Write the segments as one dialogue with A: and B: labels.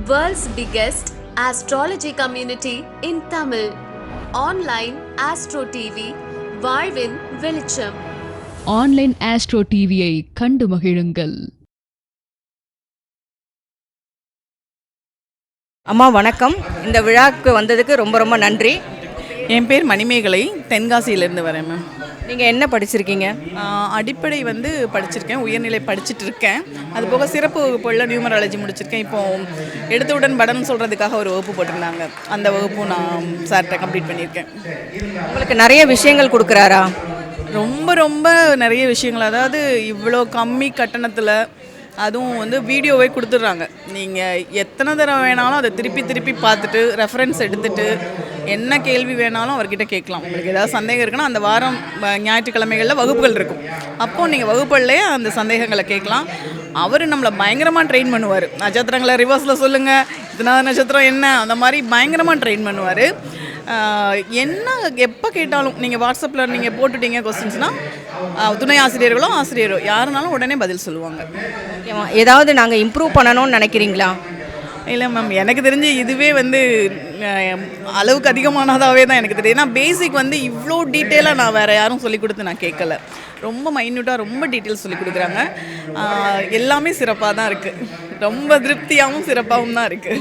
A: World's biggest astrology community in Tamil. Online Astro TV, வாழ்வின் வெளிச்சம்.
B: Online astro டிவியை கண்டு மகிழுங்கள்.
C: அம்மா வணக்கம். இந்த விழாவுக்கு வந்ததுக்கு ரொம்ப ரொம்ப நன்றி.
D: என் பேர் மணிமேகலை, தென்காசியிலேருந்து வரேன் மேம்.
C: நீங்கள் என்ன படிச்சிருக்கீங்க?
D: அடிப்படை படிச்சிருக்கேன், உயர்நிலை படிச்சுட்டு இருக்கேன். அது போக சிறப்பு வகுப்புகளில் நியூமராலஜி முடிச்சிருக்கேன். இப்போது எடுத்தவுடன் படன் சொல்கிறதுக்காக ஒரு வகுப்பு போட்டிருந்தாங்க, அந்த வகுப்பும் நான் சார்கிட்ட கம்ப்ளீட் பண்ணியிருக்கேன்.
C: உங்களுக்கு நிறைய விஷயங்கள் கொடுக்குறாரா?
D: ரொம்ப ரொம்ப நிறைய விஷயங்கள். அதாவது இவ்வளோ கம்மி கட்டணத்தில், அதுவும் வீடியோவே கொடுத்துட்றாங்க. நீங்கள் எத்தனை தடவை வேணாலும் அதை திருப்பி திருப்பி பார்த்துட்டு ரெஃபரன்ஸ் எடுத்துகிட்டு என்ன கேள்வி வேணாலும் அவர்கிட்ட கேட்கலாம். உங்களுக்கு ஏதாவது சந்தேகம் இருக்குன்னா அந்த வாரம் ஞாயிற்றுக்கிழமைகளில் வகுப்புகள் இருக்கும். அப்போது நீங்கள் வகுப்புகள்லேயே அந்த சந்தேகங்களை கேட்கலாம். அவர் நம்மளை பயங்கரமாக ட்ரெயின் பண்ணுவார். நட்சத்திரங்களை ரிவர்ஸில் சொல்லுங்கள், இதனால் நட்சத்திரம் என்ன, அந்த மாதிரி பயங்கரமாக ட்ரெயின் பண்ணுவார். என்ன எப்போ கேட்டாலும் நீங்கள் வாட்ஸ்அப்பில் நீங்கள் போட்டுட்டீங்க கொஸ்டின்ஸ்னால், துணை ஆசிரியர்களோ ஆசிரியரோ யாருனாலும் உடனே பதில் சொல்லுவாங்க.
C: ஏதாவது நாங்கள் இம்ப்ரூவ் பண்ணணும்னு நினைக்கிறீங்களா?
D: இல்லை மேம், எனக்கு தெரிஞ்சு இதுவே அளவுக்கு அதிகமானதாகவே தான் எனக்கு தெரியுது. ஏன்னா பேசிக் இவ்வளோ டீட்டெயிலாக நான் வேறு யாரும் சொல்லிக் கொடுத்து நான் கேட்கல. ரொம்ப மைன்யூட்டாக ரொம்ப டீட்டெயில்ஸ் சொல்லிக் கொடுக்குறாங்க. எல்லாமே சிறப்பாக தான் இருக்குது. ரொம்ப திருப்தியாகவும் சிறப்பாகவும் தான் இருக்குது.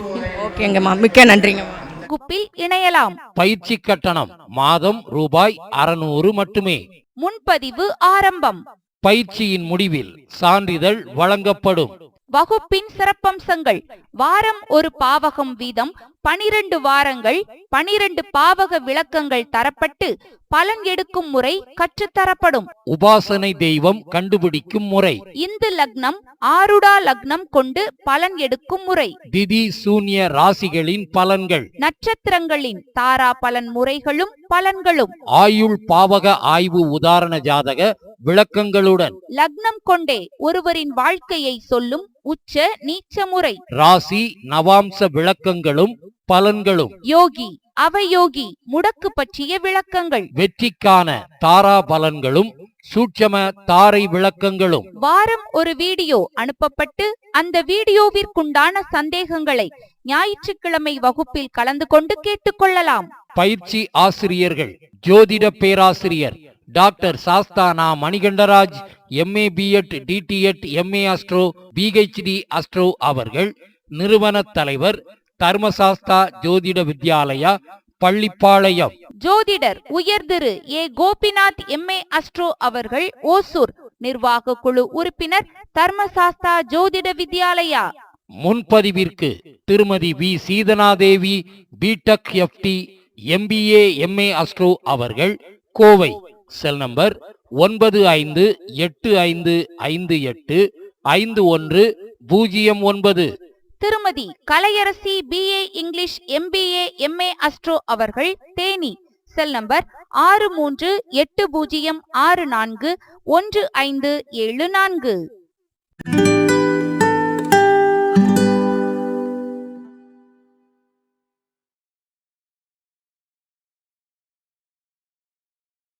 C: ஓகேங்கம்மா, மிக்க நன்றிங்கம்மா.
E: வகுப்பில் இணையலாம்.
F: பயிற்சி கட்டணம் மாதம் ரூபாய் 600 மட்டுமே.
E: முன்பதிவு ஆரம்பம்.
F: பயிற்சியின் முடிவில் சான்றிதழ் வழங்கப்படும்.
E: வகுப்பின் சிறப்பம்சங்கள்: வாரம் ஒரு பாவகம் வீதம் 12 வாரங்கள் 12 பாவக விளக்கங்கள் தரப்பட்டு பலன் எடுக்கும் முறை கற்றுத்தரப்படும்.
F: உபாசனை தெய்வம் கண்டுபிடிக்கும் முறை.
E: இந்து லக்னம் ஆருடா லக்னம் கொண்டு பலன் எடுக்கும் முறை.
F: திதி சூன்ய ராசிகளின் பலன்கள்.
E: நட்சத்திரங்களின் தாரா பலன் முறைகளும் பலன்களும்.
F: ஆயுள் பாவக ஆய்வு உதாரண ஜாதக விளக்கங்களுடன்.
E: லக்னம் கொண்டே ஒருவரின் வாழ்க்கையை சொல்லும் உச்ச நீச்ச முறை.
F: ராசி நவாம்ச விளக்கங்களும் பலன்களும்.
E: யோகி அவயோகி முடக்கு பற்றிய விளக்கங்கள்.
F: வெற்றிக்கான தாரா பலன்களும் சூட்சம தாரை விளக்கங்களும்.
E: வாரம் ஒரு வீடியோ அனுப்பப்பட்டு அந்த வீடியோவிற்குண்டான சந்தேகங்களை ஞாயிற்றுக்கிழமை வகுப்பில் கலந்து கொண்டு கேட்டுக்கொள்ளலாம்.
F: பயிற்சி ஆசிரியர்கள்: ஜோதிட பேராசிரியர் doctor Sasthana Manikandaraj, MA B.Ed DTEd MA astro PhD astro அவர்கள். நிறுவன தலைவர் தர்மசாஸ்தா ஜோதிட வித்யாலயா, பள்ளிப்பாளையம்.
E: ஜோதிடர் உயர்திரு ஏ கோபிநாத் MA அஸ்ட்ரோ அவர்கள், ஓசூர். நிர்வாக குழு உறுப்பினர் தர்மசாஸ்தா ஜோதிட வித்யாலயா.
F: முன்பதிவிற்கு திருமதி V Seethanadevi, BTech FT MBA MA astro அவர்கள், கோவை. Cell number 958585151009.
E: திருமதி Kalaiyarasi BA English MBA MA astro அவர்கள், தேனி. Cell number 6380641574.